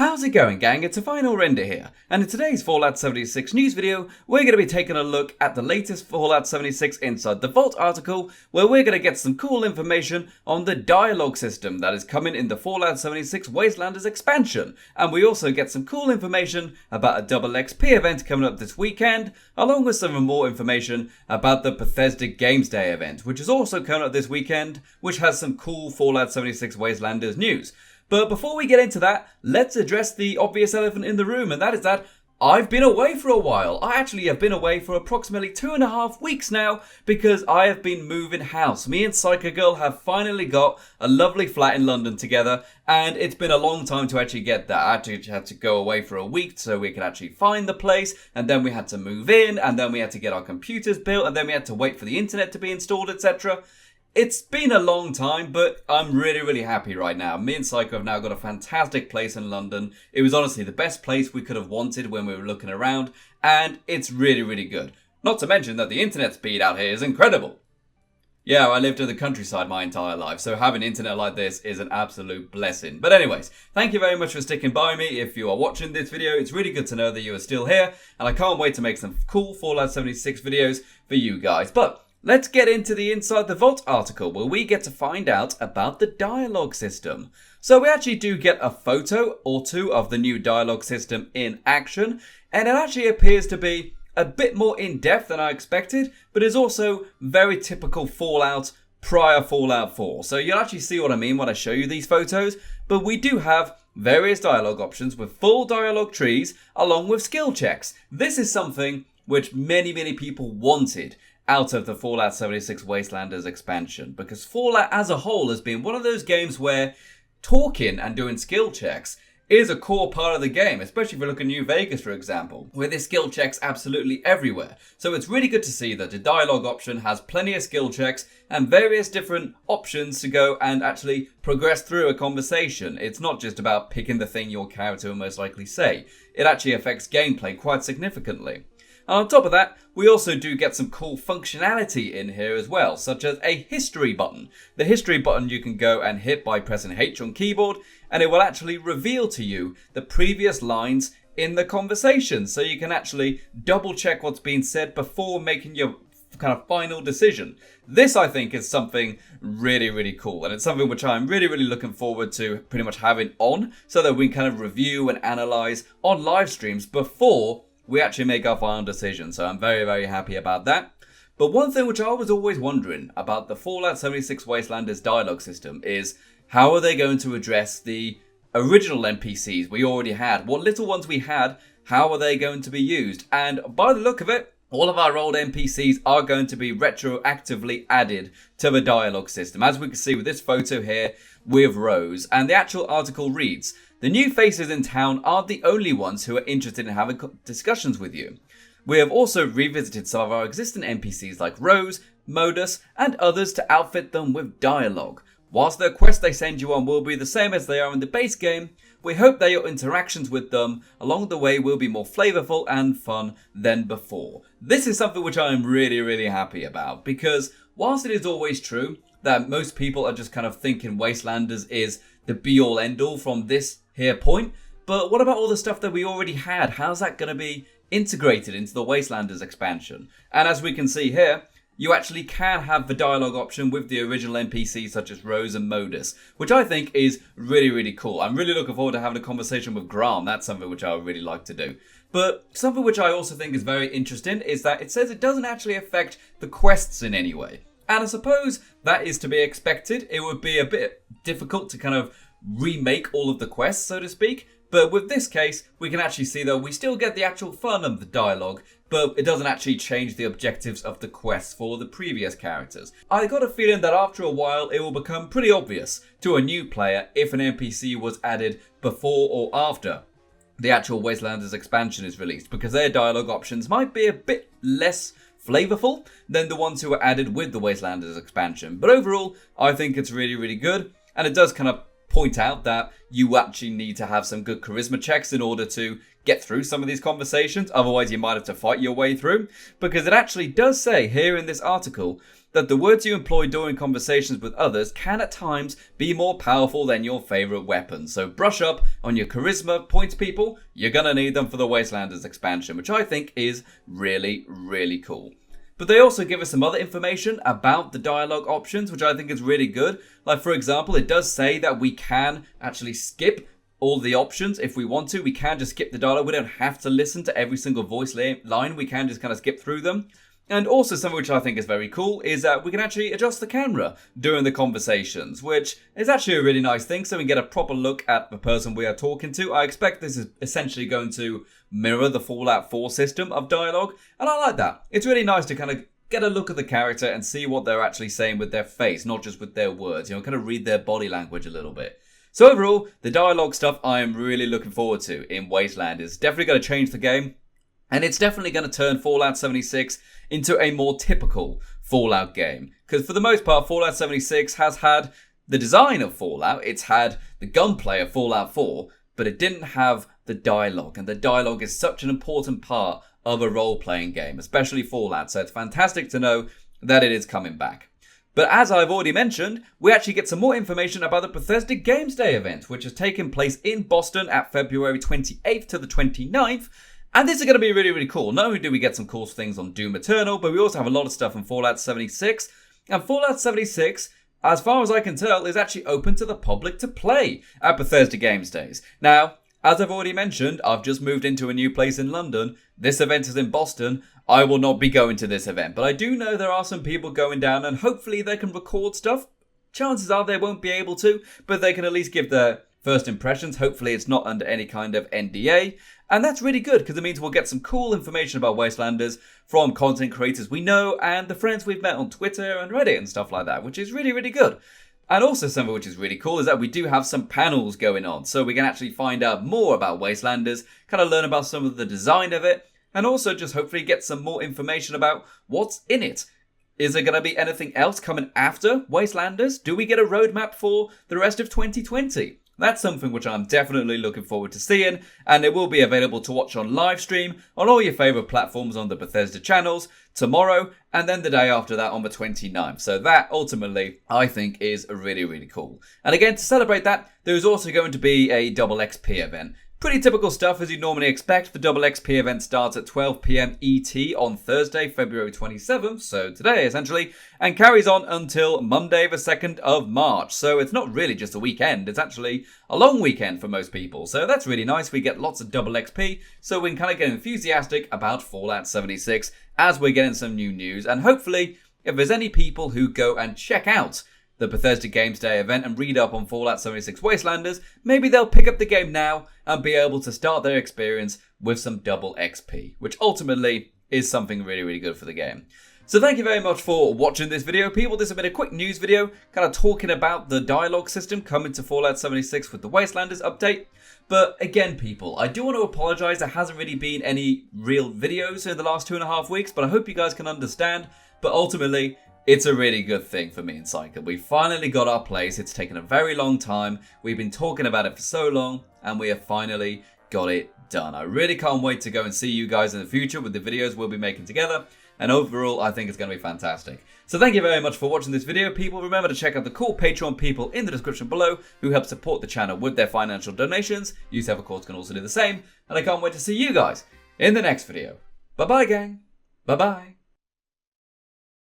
How's it going, gang? It's a final render here, and in today's Fallout 76 news video, we're going to be taking a look at the latest Fallout 76 Inside the Vault article, where we're going to get some cool information on the dialogue system that is coming in the Fallout 76 Wastelanders expansion, and we also get some cool information about a double XP event coming up this weekend, along with some more information about the Bethesda Games Day event, which is also coming up this weekend, which has some cool Fallout 76 Wastelanders news. But before we get into that, let's address the obvious elephant in the room, and that is that I've been away for a while. I actually have been away for approximately 2.5 weeks now because I have been moving house. Me and PsykerGirl have finally got a lovely flat in London together, and it's been a long time to actually get that. I actually had to go away for a week so we could actually find the place, and then we had to move in, and then we had to get our computers built, and then we had to wait for the internet to be installed, etc. It's been a long time, but I'm really happy right now. Me and Psycho have now got a fantastic place in London. It was honestly the best place we could have wanted when we were looking around, and it's really good. Not to mention that the internet speed out here is incredible. Yeah, I lived in the countryside my entire life, so having internet like this is an absolute blessing. But anyways, thank you very much for sticking by me. If you are watching this video, it's really good to know that you are still here, and I can't wait to make some cool Fallout 76 videos for you guys. But let's get into the Inside the Vault article, where we get to find out about the dialogue system. So we actually do get a photo or two of the new dialogue system in action, and it actually appears to be a bit more in-depth than I expected, but is also very typical Fallout prior Fallout 4. So you'll actually see what I mean when I show you these photos, but we do have various dialogue options with full dialogue trees along with skill checks. This is something which many people wanted out of the Fallout 76 Wastelanders expansion, because Fallout as a whole has been one of those games where talking and doing skill checks is a core part of the game, especially if you look at New Vegas, for example, where there's skill checks absolutely everywhere. So it's really good to see that the dialogue option has plenty of skill checks and various different options to go and actually progress through a conversation. It's not just about picking the thing your character will most likely say. It actually affects gameplay quite significantly. And on top of that, we also do get some cool functionality in here as well, such as a history button. The history button you can go and hit by pressing H on keyboard, and it will actually reveal to you the previous lines in the conversation. So you can actually double check what's been said before making your kind of final decision. This, I think, is something really cool, and it's something which I'm really looking forward to pretty much having on, so that we can kind of review and analyze on live streams before we actually make our final decision. So I'm very happy about that. But one thing which I was always wondering about the Fallout 76 Wastelanders dialogue system is, how are they going to address the original NPCs we already had? What little ones we had, how are they going to be used? And by the look of it, all of our old NPCs are going to be retroactively added to the dialogue system, as we can see with this photo here with Rose. And the actual article reads, "The new faces in town aren't the only ones who are interested in having discussions with you. We have also revisited some of our existing NPCs like Rose, Modus, and others to outfit them with dialogue. Whilst the quests they send you on will be the same as they are in the base game, we hope that your interactions with them along the way will be more flavourful and fun than before." This is something which I am really happy about, because whilst it is always true that most people are just kind of thinking Wastelanders is the be-all end-all from this here point, but what about all the stuff that we already had? How's that going to be integrated into the Wastelanders expansion? And as we can see here, you actually can have the dialogue option with the original NPCs such as Rose and Modus, which I think is really cool. I'm really looking forward to having a conversation with Graham. That's something which I would really like to do. But something which I also think is very interesting is that it says it doesn't actually affect the quests in any way. And I suppose that is to be expected. It would be a bit difficult to kind of remake all of the quests, so to speak. But with this case, we can actually see that we still get the actual fun of the dialogue, but it doesn't actually change the objectives of the quests for the previous characters. I got a feeling that after a while, it will become pretty obvious to a new player if an NPC was added before or after the actual Wastelanders expansion is released, because their dialogue options might be a bit less flavorful than the ones who were added with the Wastelanders expansion. But overall, I think it's really good, and it does kind of point out that you actually need to have some good charisma checks in order to get through some of these conversations. Otherwise, you might have to fight your way through, because it actually does say here in this article that the words you employ during conversations with others can at times be more powerful than your favourite weapon. So brush up on your charisma points, people. You're gonna need them for the Wastelanders expansion, which I think is really, really cool. But they also give us some other information about the dialogue options, which I think is really good. Like, for example, it does say that we can actually skip all the options if we want to. We can just skip the dialogue. We don't have to listen to every single voice line. We can just kind of skip through them. And also something which I think is very cool is that we can actually adjust the camera during the conversations, which is actually a really nice thing, so we can get a proper look at the person we are talking to. I expect this is essentially going to mirror the Fallout 4 system of dialogue, and I like that. It's really nice to kind of get a look at the character and see what they're actually saying with their face, not just with their words, you know, kind of read their body language a little bit. So overall, the dialogue stuff I am really looking forward to in Wastelanders. It's definitely going to change the game. And it's definitely going to turn Fallout 76 into a more typical Fallout game. Because for the most part, Fallout 76 has had the design of Fallout. It's had the gunplay of Fallout 4. But it didn't have the dialogue. And the dialogue is such an important part of a role-playing game, especially Fallout. So it's fantastic to know that it is coming back. But as I've already mentioned, we actually get some more information about the Bethesda Games Day event, which has taken place in Boston at February 28th to the 29th. And this is going to be really, really cool. Not only do we get some cool things on Doom Eternal, but we also have a lot of stuff on Fallout 76. And Fallout 76, as far as I can tell, is actually open to the public to play at Bethesda Games Days. Now, as I've already mentioned, I've just moved into a new place in London. This event is in Boston. I will not be going to this event, but I do know there are some people going down, and hopefully they can record stuff. Chances are they won't be able to, but they can at least give their first impressions. Hopefully it's not under any kind of NDA. And that's really good because it means we'll get some cool information about Wastelanders from content creators we know and the friends we've met on Twitter and Reddit and stuff like that, which is really, really good. And also something which is really cool is that we do have some panels going on, so we can actually find out more about Wastelanders, kind of learn about some of the design of it, and also just hopefully get some more information about what's in it. Is there going to be anything else coming after Wastelanders? Do we get a roadmap for the rest of 2020? That's something which I'm definitely looking forward to seeing, and it will be available to watch on live stream on all your favourite platforms on the Bethesda channels tomorrow, and then the day after that on the 29th. So that, ultimately, I think is really, really cool. And again, to celebrate that, there is also going to be a double XP event. Pretty typical stuff as you'd normally expect. The double XP event starts at 12 PM ET on Thursday, February 27th, so today essentially, and carries on until Monday the 2nd of March. So it's not really just a weekend, it's actually a long weekend for most people. So that's really nice. We get lots of double XP, so we can kind of get enthusiastic about Fallout 76 as we're getting some new news. And hopefully, if there's any people who go and check out the Bethesda Games Day event and read up on Fallout 76 Wastelanders, maybe they'll pick up the game now and be able to start their experience with some double XP, which ultimately is something really, really good for the game. So thank you very much for watching this video, people. This has been a quick news video, kind of talking about the dialogue system coming to Fallout 76 with the Wastelanders update. But again, people, I do want to apologise. There hasn't really been any real videos in the last 2.5 weeks, but I hope you guys can understand. But ultimately, it's a really good thing for me and PsykerGirl. We finally got our place. It's taken a very long time. We've been talking about it for so long, and we have finally got it done. I really can't wait to go and see you guys in the future with the videos we'll be making together. And overall, I think it's going to be fantastic. So thank you very much for watching this video, people. Remember to check out the cool Patreon people in the description below who help support the channel with their financial donations. You, of course, can also do the same. And I can't wait to see you guys in the next video. Bye-bye, gang. Bye-bye.